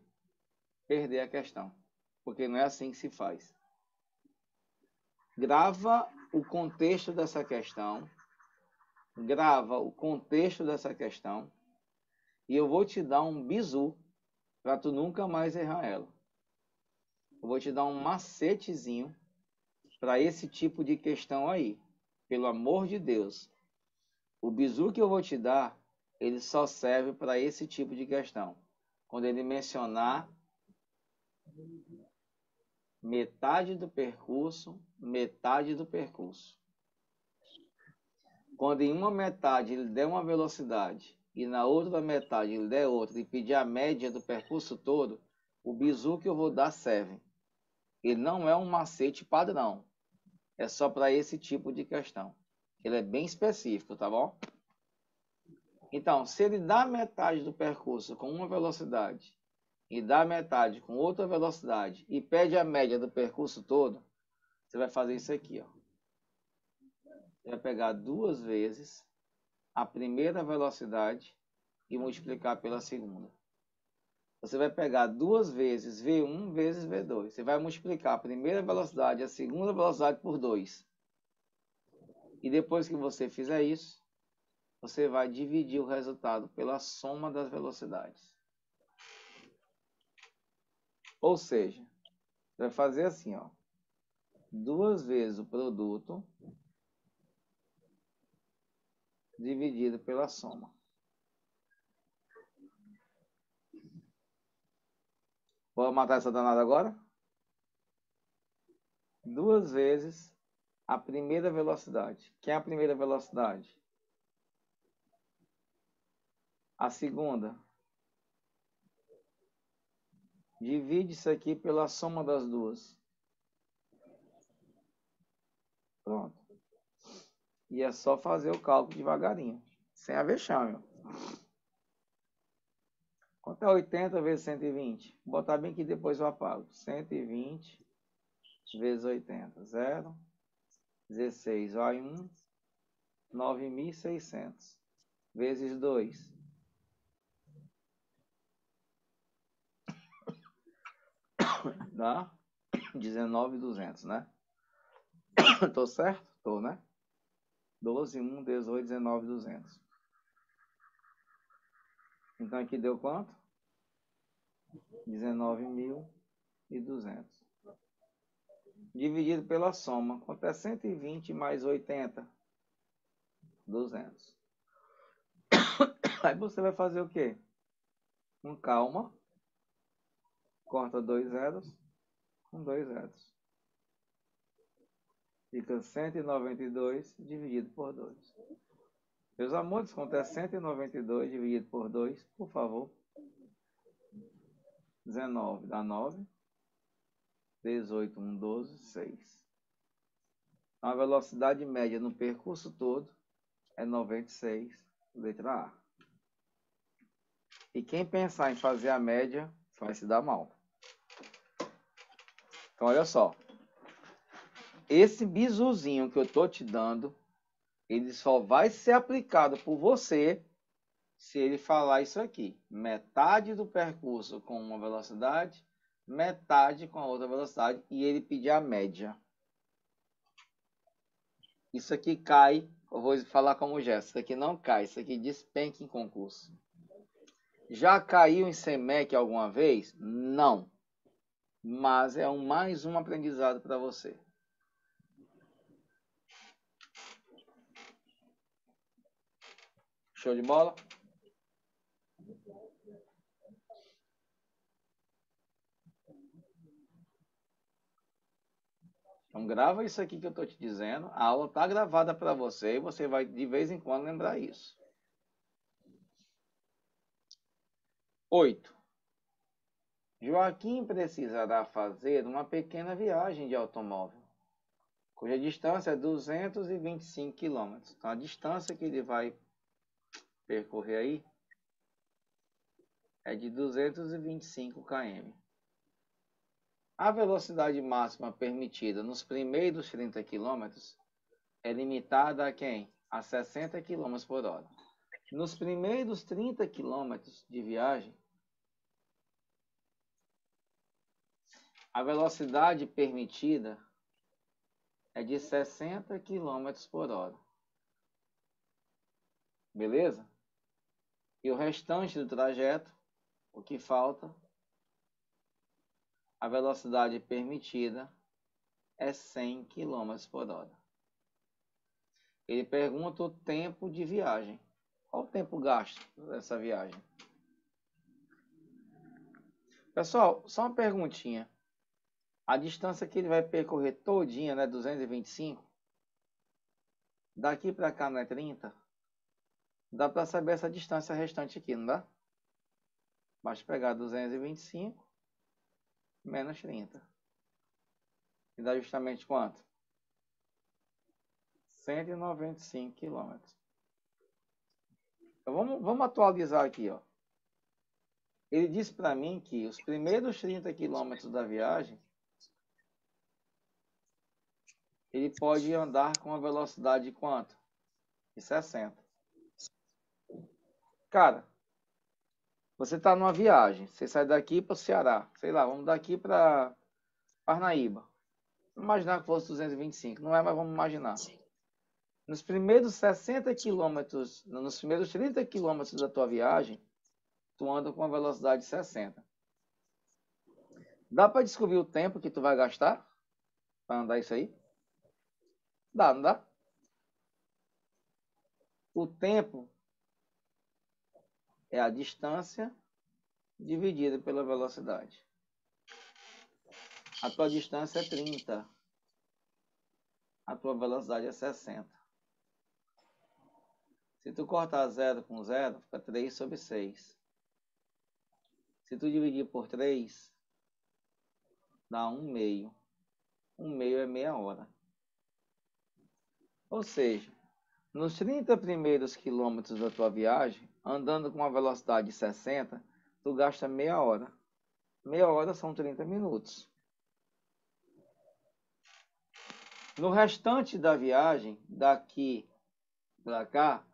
Speaker 1: Perder a questão. Porque não é assim que se faz. Grava o contexto dessa questão. Grava o contexto dessa questão. E eu vou te dar um bizu para tu nunca mais errar ela. Eu vou te dar um macetezinho para esse tipo de questão aí. Pelo amor de Deus. O bizu que eu vou te dar, ele só serve para esse tipo de questão. Quando ele mencionar metade do percurso, metade do percurso. Quando em uma metade ele der uma velocidade e na outra metade ele der outra e pedir a média do percurso todo, o bizu que eu vou dar serve. Ele não é um macete padrão. É só para esse tipo de questão. Ele é bem específico, tá bom? Então, se ele dá metade do percurso com uma velocidade e dá metade com outra velocidade e pede a média do percurso todo, você vai fazer isso aqui, ó. Você vai pegar 2 vezes a primeira velocidade e multiplicar pela segunda. Você vai pegar 2 vezes V1 vezes V2. Você vai multiplicar a primeira velocidade e a segunda velocidade por 2. E depois que você fizer isso, você vai dividir o resultado pela soma das velocidades. Ou seja, você vai fazer assim, ó. 2 vezes o produto dividido pela soma. Vou matar essa danada agora? 2 vezes a primeira velocidade. Que é a primeira velocidade? A segunda. Divide isso aqui pela soma das duas. Pronto. E é só fazer o cálculo devagarinho. Sem a vexame. Quanto é 80 vezes 120? Vou botar bem que depois eu apago. 120 vezes 80. 0. 16. Vai 1. 9.600. Vezes 2. Dá 19.200, né? Tô certo? Tô, né? 12, 1, 18, 19.200. Então aqui deu quanto? 19.200. Dividido pela soma. Quanto é 120 mais 80? 200. Aí você vai fazer o quê? Com calma. Corta 2 zeros com 2 zeros. Fica 192 dividido por 2. Meus amores, quanto é 192 dividido por 2, por favor? 19 dá 9. 18, 1, 12, 6. A velocidade média no percurso todo é 96, letra A. E quem pensar em fazer a média vai se dar mal. Então, olha só. Esse bizuzinho que eu estou te dando, ele só vai ser aplicado por você se ele falar isso aqui. Metade do percurso com uma velocidade, metade com a outra velocidade, e ele pedir a média. Isso aqui cai, eu vou falar como gesto, isso aqui não cai, isso aqui despenca em concurso. Já caiu em CEMEC alguma vez? Não. Mas é mais um aprendizado para você. Show de bola? Então grava isso aqui que eu estou te dizendo. A aula está gravada para você e você vai de vez em quando lembrar isso. 8. Joaquim precisará fazer uma pequena viagem de automóvel. cuja distância é 225 km. Então, a distância que ele vai percorrer aí é de 225 km. A velocidade máxima permitida nos primeiros 30 km é limitada a quem? A 60 km por hora. Nos primeiros 30 km de viagem, a velocidade permitida é de 60 km por hora. Beleza? E o restante do trajeto, o que falta, a velocidade permitida é 100 km por hora. Ele pergunta o tempo de viagem. Qual o tempo gasto dessa viagem? Pessoal, só uma perguntinha. A distância que ele vai percorrer todinha, né, 225, daqui para cá não é 30? Dá para saber essa distância restante aqui, não dá? Basta pegar 225 menos 30. E dá justamente quanto? 195 km. Então vamos atualizar aqui, ó. Ele disse para mim que os primeiros 30 km da viagem ele pode andar com uma velocidade de quanto? De 60. Cara, você está numa viagem, você sai daqui para o Ceará, sei lá, vamos daqui para Parnaíba. Vamos imaginar que fosse 225, não é, mas vamos imaginar. Nos primeiros 60 quilômetros, nos primeiros 30 quilômetros da tua viagem, tu anda com uma velocidade de 60. Dá para descobrir o tempo que tu vai gastar para andar isso aí? Dá, não dá? O tempo é a distância dividida pela velocidade. A tua distância é 30. A tua velocidade é 60. Se tu cortar 0 com 0, fica 3 sobre 6. Se tu dividir por 3, dá 1 meio. 1 meio é meia hora. Ou seja, nos 30 primeiros quilômetros da tua viagem, andando com uma velocidade de 60, tu gasta meia hora. Meia hora são 30 minutos. No restante da viagem, daqui para cá,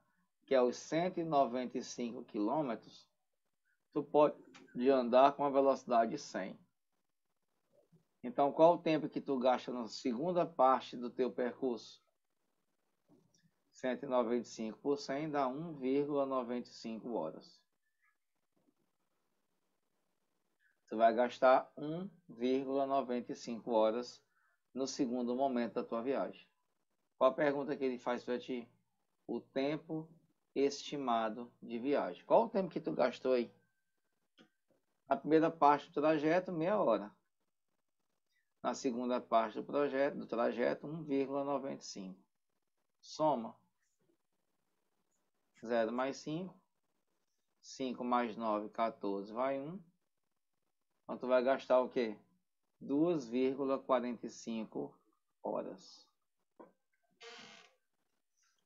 Speaker 1: que é os 195 quilômetros, tu pode andar com a velocidade de 100. Então, qual o tempo que tu gasta na segunda parte do teu percurso? 195 por 100 dá 1,95 horas. Tu vai gastar 1,95 horas no segundo momento da tua viagem. Qual a pergunta que ele faz para ti? O tempo estimado de viagem. Qual o tempo que tu gastou aí? Na primeira parte do trajeto, meia hora. Na segunda parte do trajeto 1,95. Soma. 0 mais 5. 5 mais 9, 14. Vai 1. Então, tu vai gastar o quê? 2,45 horas.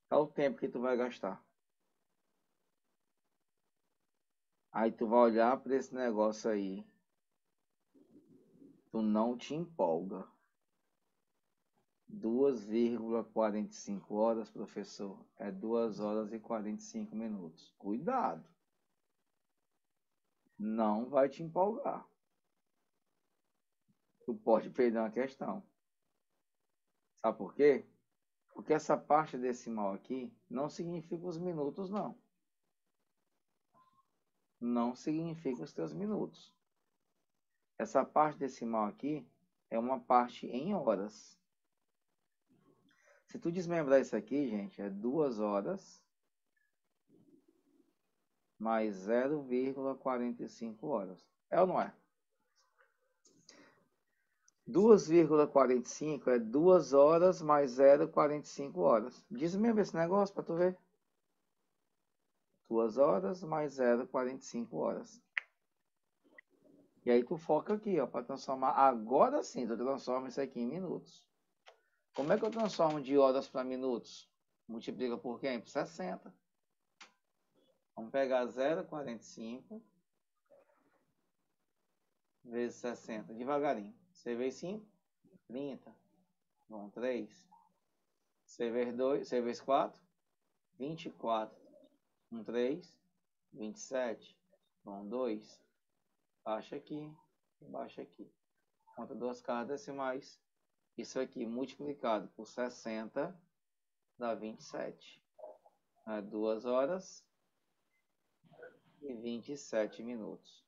Speaker 1: É o tempo que tu vai gastar. Aí tu vai olhar para esse negócio aí. Tu não te empolga. 2,45 horas, professor, é 2 horas e 45 minutos. Cuidado. Não vai te empolgar. Tu pode perder uma questão. Sabe por quê? Porque essa parte decimal aqui não significa os minutos, não. Não significa os teus minutos. Essa parte decimal aqui é uma parte em horas. Se tu desmembrar isso aqui, gente, é 2 horas mais 0,45 horas. É ou não é? 2,45 é 2 horas mais 0,45 horas. Desmembra esse negócio para tu ver. 2 horas mais 0,45 horas. E aí tu foca aqui, ó, para transformar. Agora sim, tu transforma isso aqui em minutos. Como é que eu transformo de horas para minutos? Multiplica por quem? Por 60. Vamos pegar 0,45 vezes 60. Devagarinho. C vezes 5, 30. Bom, 3. C vezes 2, C vezes 4, 24. 3, 27. Bom, 2. Baixa aqui, baixa aqui. Conta duas casas decimais. Isso aqui multiplicado por 60 dá 27. 2 horas e 27 minutos.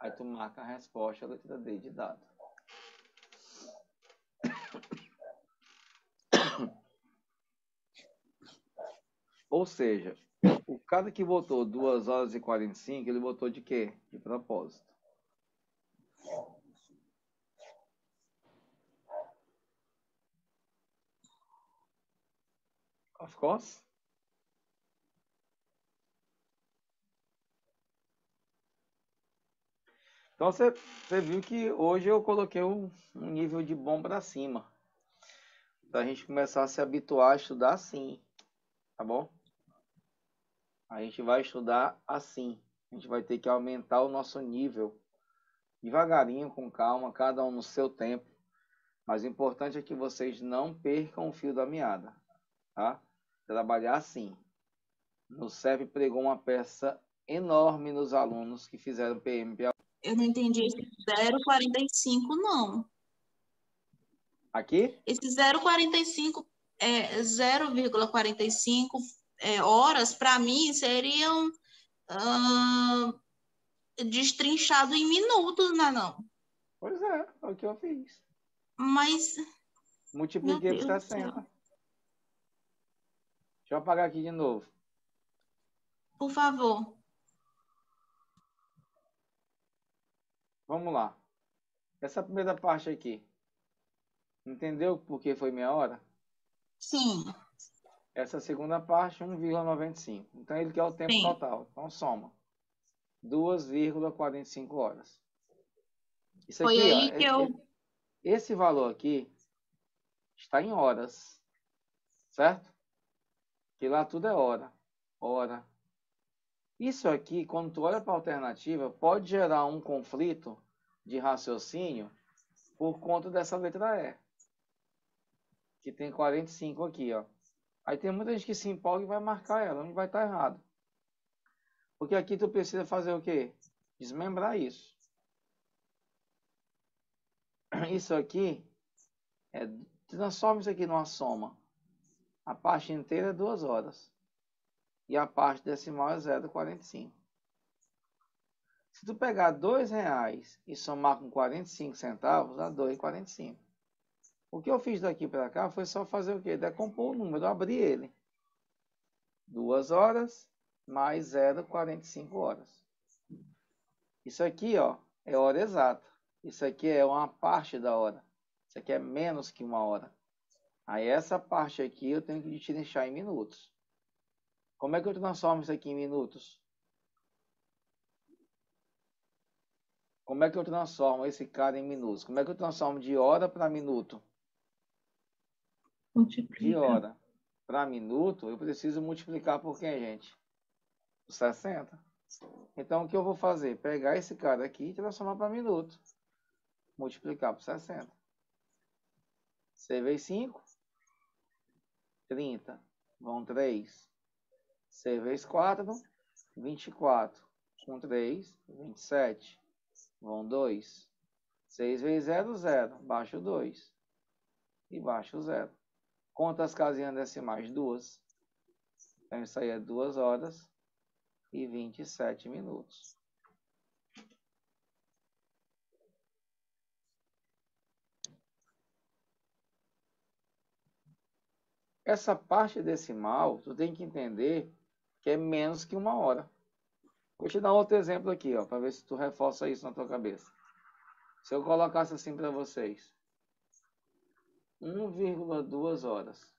Speaker 1: Aí tu marca a resposta, a letra D de dado. Ou seja, o cara que botou 2 horas e 45, ele botou de quê? De propósito. Of course. Então você viu que hoje eu coloquei um nível de bom para cima. Para a gente começar a se habituar a estudar assim. Tá bom? A gente vai estudar assim. A gente vai ter que aumentar o nosso nível. Devagarinho, com calma, cada um no seu tempo. Mas o importante é que vocês não percam o fio da meada. Tá? Trabalhar assim. No CEP pregou uma peça enorme nos alunos que fizeram PMPA.
Speaker 3: Eu não entendi esse 0,45, não.
Speaker 1: Aqui?
Speaker 3: Esse 0,45, 0,45 horas, para mim, seriam destrinchado em minutos, não é não?
Speaker 1: Pois é o que eu fiz.
Speaker 3: Mas, meu
Speaker 1: Multipliquei por
Speaker 3: Deus do céu.
Speaker 1: 60. Deixa eu apagar aqui de novo.
Speaker 3: Por favor.
Speaker 1: Vamos lá. Essa primeira parte aqui. Entendeu por que foi meia hora?
Speaker 3: Sim,
Speaker 1: Essa segunda parte, 1,95. Então, ele quer o tempo
Speaker 3: sim.
Speaker 1: total. Então, soma. 2,45 horas. Isso
Speaker 3: Foi
Speaker 1: aqui, ó,
Speaker 3: aí que eu...
Speaker 1: esse valor aqui está em horas. Certo? Que lá tudo é hora. Hora. Isso aqui, quando tu olha para a alternativa, pode gerar um conflito de raciocínio por conta dessa letra E. Que tem 45 aqui, ó. Aí tem muita gente que se empolga e vai marcar ela, não vai estar errado. Porque aqui tu precisa fazer o quê? Desmembrar isso. Isso aqui, transforma isso aqui numa soma. A parte inteira é 2 horas. E a parte decimal é 0,45. Se tu pegar R$2 e somar com 45 centavos, dá 2,45. O que eu fiz daqui para cá foi só fazer o quê? Decompor o número, abrir ele. 2 horas mais 0,45 horas. Isso aqui, ó, é hora exata. Isso aqui é uma parte da hora. Isso aqui é menos que uma hora. Aí essa parte aqui eu tenho que te deixar em minutos. Como é que eu transformo isso aqui em minutos? Como é que eu transformo esse cara em minutos? Como é que eu transformo de hora para minuto?
Speaker 3: Multiplica.
Speaker 1: De hora para minuto, eu preciso multiplicar por quem, gente? Por 60. Então, o que eu vou fazer? Pegar esse cara aqui e transformar para minuto. Multiplicar por 60. C vezes 5, 30. Vão 3. C vezes 4, 24. Com 3, 27. Vão 2. 6 vezes 0, 0. Baixa o 2. E baixa o 0. Conta as casinhas decimais, 2. Então, isso aí é 2 horas e 27 minutos. Essa parte decimal, tu tem que entender que é menos que uma hora. Vou te dar outro exemplo aqui, ó, para ver se tu reforça isso na tua cabeça. Se eu colocasse assim para vocês, 1,2 horas.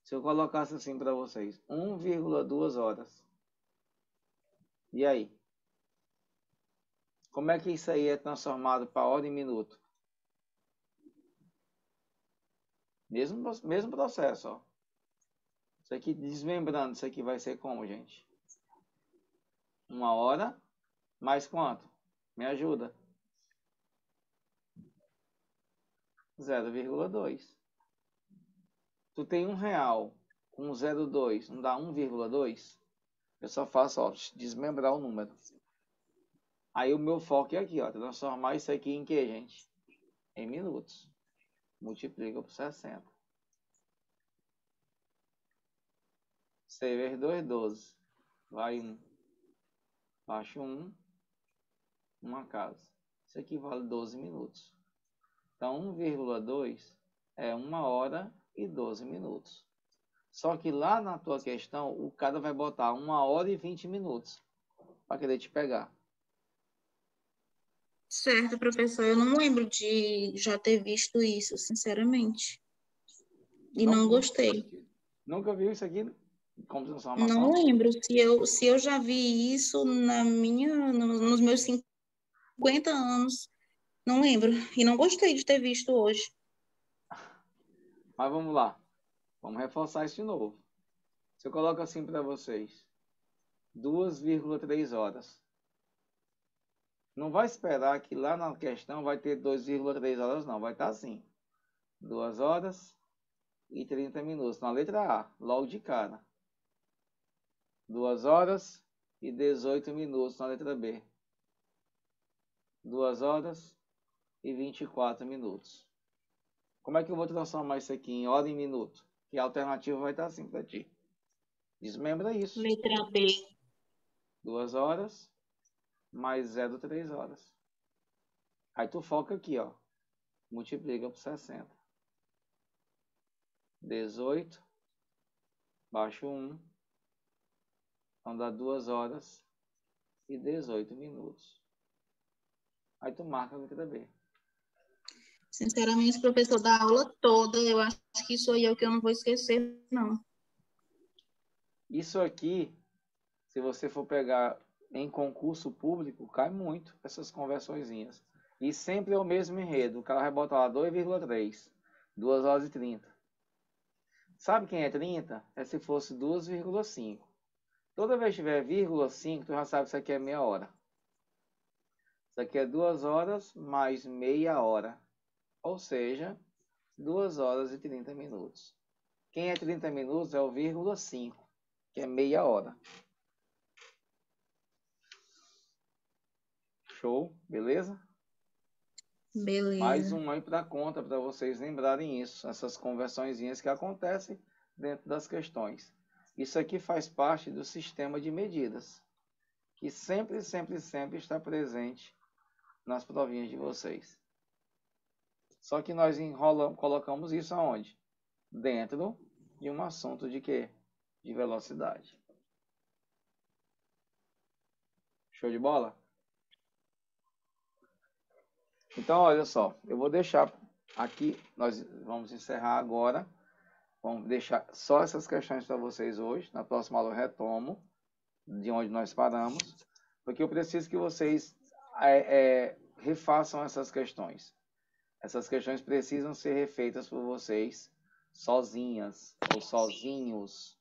Speaker 1: Se eu colocasse assim para vocês, 1,2 horas. E aí? Como é que isso aí é transformado para hora e minuto? Mesmo processo, ó. Isso aqui, desmembrando, isso aqui vai ser como, gente? 1 hora mais quanto? Me ajuda. 0,2. Tu tem R$1 com 0,2, não dá 1,2? Eu só faço, ó, desmembrar o número. Aí o meu foco é aqui, ó, transformar isso aqui em quê, gente? Em minutos. Multiplica por 60. C vezes 2, 12. Vai 1. Baixo 1. Uma casa. Isso aqui vale 12 minutos. Então, 1,2 é 1 hora e 12 minutos. Só que lá na tua questão, o cara vai botar 1 hora e 20 minutos para querer te pegar.
Speaker 3: Certo, professor. Eu não lembro de já ter visto isso, sinceramente. E não gostei.
Speaker 1: Nunca viu isso aqui como
Speaker 3: Não
Speaker 1: transformação?
Speaker 3: lembro se eu já vi isso nos meus 50 anos. Não lembro. E não gostei de ter visto hoje.
Speaker 1: Mas vamos lá. Vamos reforçar isso de novo. Se eu coloco assim para vocês, 2,3 horas. Não vai esperar que lá na questão vai ter 2,3 horas, não. Vai estar assim. 2 horas e 30 minutos. Na letra A, logo de cara. 2 horas e 18 minutos na letra B. 2 horas e 24 minutos. Como é que eu vou transformar isso aqui em hora e minuto? Que a alternativa vai estar assim para ti. Desmembra isso.
Speaker 3: Letra B.
Speaker 1: 2 horas mais 0,3 horas. Aí tu foca aqui, ó. Multiplica por 60. 18. Baixo 1. Então dá 2 horas e 18 minutos. Aí tu marca a letra B.
Speaker 3: Sinceramente, professor, da aula toda, eu acho que isso aí é o que eu não vou esquecer, não.
Speaker 1: Isso aqui, se você for pegar em concurso público, cai muito essas conversõezinhas. E sempre é o mesmo enredo. O cara vai botar lá 2,3. 2 horas e 30. Sabe quem é 30? É se fosse 2,5. Toda vez que tiver vírgula 5, tu já sabe que isso aqui é meia hora. Isso aqui é 2 horas mais meia hora. Ou seja, 2 horas e 30 minutos. Quem é 30 minutos é o vírgula 5, que é meia hora. Show? Beleza?
Speaker 3: Beleza.
Speaker 1: Mais um aí para conta, para vocês lembrarem isso. Essas conversõezinhas que acontecem dentro das questões. Isso aqui faz parte do sistema de medidas, que sempre está presente nas provinhas de vocês. Só que nós colocamos isso aonde? Dentro de um assunto de quê? De velocidade. Show de bola? Então, olha só, eu vou deixar aqui, nós vamos encerrar agora. Vamos deixar só essas questões para vocês hoje. Na próxima aula eu retomo de onde nós paramos, porque eu preciso que vocês refaçam essas questões. Essas questões precisam ser refeitas por vocês sozinhas ou sozinhos.